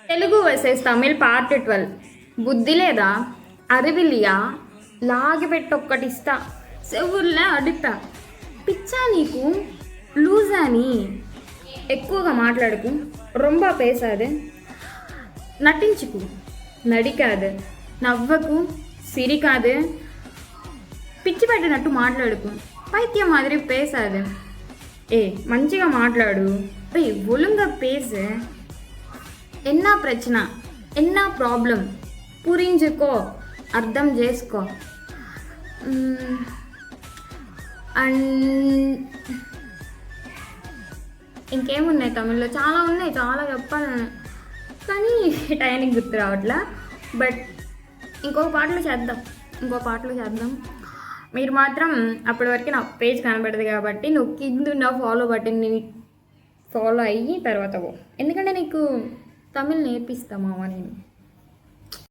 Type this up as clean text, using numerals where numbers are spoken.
Telugu versus Tamil part 12. బుద్ధి లేదా అరివిలియా లాగి పెట్టొక్కటిస్తా చెవుల్నే అడిపా పిచ్చా నీకు లూజ్ అని ఎక్కువగా మాట్లాడుకు రొంబ పేసాదు నటించుకు నడికాదు నవ్వకు సిరికాదు పిచ్చి పెట్టినట్టు మాట్లాడుకు పైత్యం మాదిరి పేసాదు మంచిగా మాట్లాడు ఒழுங்கா பேசு ఎన్నా ప్రశ్న ఎన్నా ప్రాబ్లం పురించుకో అర్థం చేసుకో అండ్ ఇంకేమున్నాయి తమిళ్లో చాలా ఉన్నాయి, చాలా చెప్పాలి కానీ టైంకి గుర్తు రావట్లా. బట్ ఇంకో పాటలు చేద్దాం. మీరు మాత్రం అప్పటి వరకు నా పేజ్ కనబడదు కాబట్టి నువ్వు కింద ఫాలో బటన్ని ఫాలో అయ్యి తర్వాత ఎందుకంటే నీకు తమిళ్ నేర్పిస్తామా నేను.